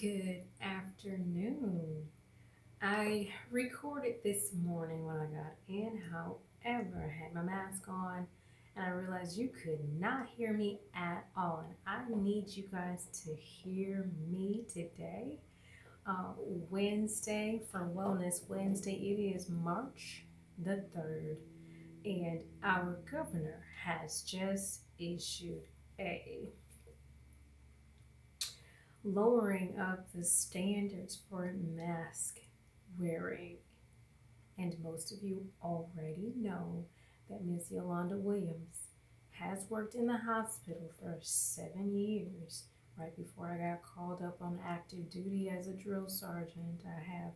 Good afternoon. I recorded this morning when I got in, however, I had my mask on and I realized you could not hear me at all. And I need you guys to hear me today. Uh, Wednesday for Wellness Wednesday, it is March the 3rd, and our governor has just issued a lowering of the standards for mask wearing. And most of you already know that Miss Yolanda Williams has worked in the hospital for 7 years. Right before I got called up on active duty as a drill sergeant, I have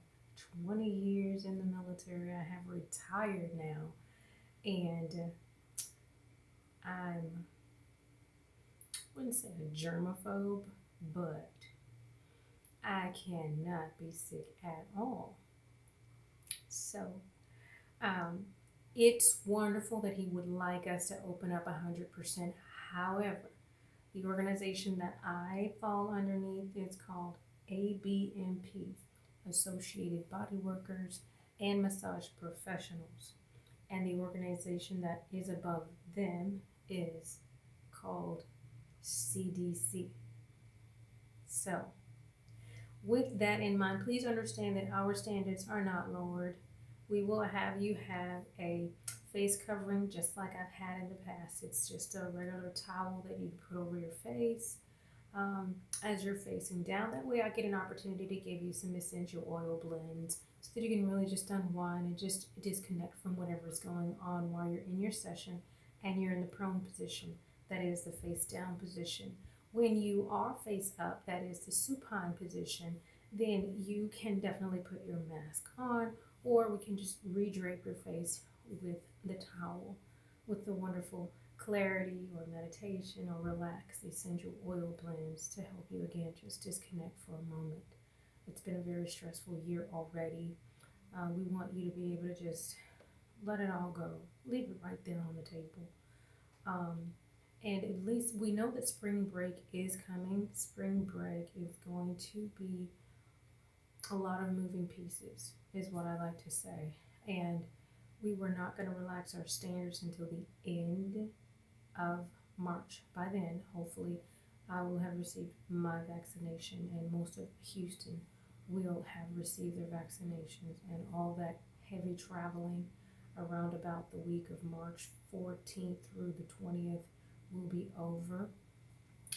20 years in the military. I have retired now, and I'm, I wouldn't say a germaphobe, but I cannot be sick at all. So, um, it's wonderful that he would like us to open up 100%. However, the organization that I fall underneath is called ABMP, Associated Body Workers and Massage Professionals. And the organization that is above them is called CDC. So, with that in mind, please understand that our standards are not lowered. We will have you have a face covering just like I've had in the past. It's just a regular towel that you put over your face as you're facing down. That way, I get an opportunity to give you some essential oil blends so that you can really just unwind and just disconnect from whatever is going on while you're in your session and you're in the prone position. That is the face down position. When you are face up, that is the supine position, then you can definitely put your mask on, or we can just re-drape your face with the towel with the wonderful clarity or meditation or relax essential oil blends to help you again just disconnect for a moment. It's been a very stressful year already. We want you to be able to just let it all go, leave it right there on the table. Um, and at least we know that spring break is coming. Spring break is going to be a lot of moving pieces, is what I like to say. And we were not going to relax our standards until the end of March. By then, hopefully, I will have received my vaccination, and most of Houston will have received their vaccinations, and all that heavy traveling around about the week of March 14th through the 20th will be over.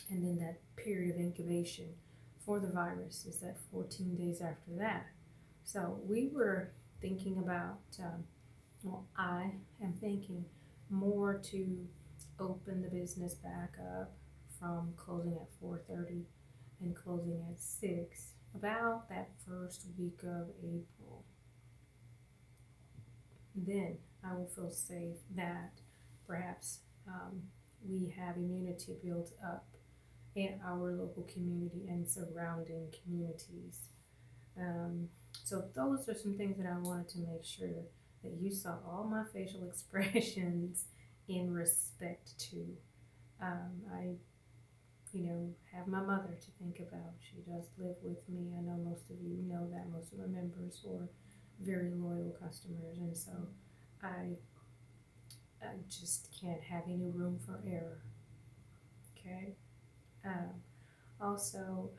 And then that period of incubation for the virus is that 14 days after that. So we were thinking about, I am thinking more to open the business back up from closing at 4:30 and closing at 6 about that first week of April. Then I will feel safe that perhaps we have immunity built up in our local community and surrounding communities. Um, so those are some things that I wanted to make sure that you saw all my facial expressions in respect to. I, have my mother to think about. She does live with me. I know most of you know that, most of my members were very loyal customers, and so I, I just can't have any room for error. Okay. Um, also,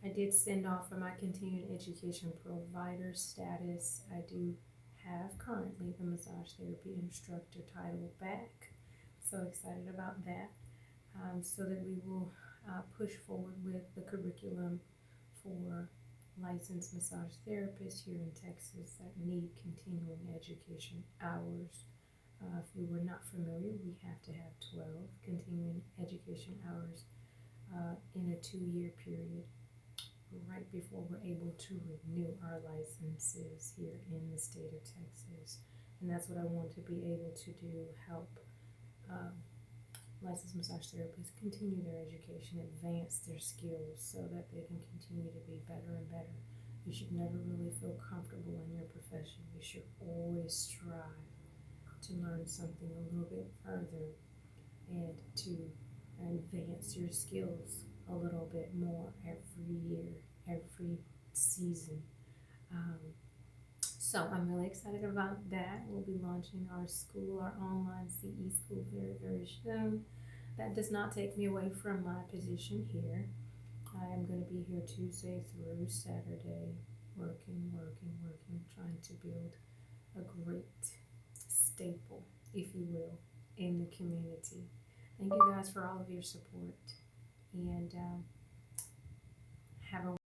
I did send off for my continuing education provider status. I do have currently the massage therapy instructor title back. So excited about that. So that we will push forward with the curriculum for licensed massage therapists here in Texas that need continuing education hours. If you were not familiar, we have to have 12 continuing education hours in a 2 year period right before we're able to renew our licenses here in the state of Texas. And that's what I want to be able to do, help um, licensed massage therapists continue their education, advance their skills so that they can continue to be better and better. You should never really feel comfortable in your profession. You should always strive to learn something a little bit further and to advance your skills a little bit more every year, every season. Um, so I'm really excited about that. We'll be launching our school, our online CE school, very, very soon. That does not take me away from my position here. I am going to be here Tuesday through Saturday, working, trying to build a great staple, if you will, in the community. Thank you guys for all of your support, and have a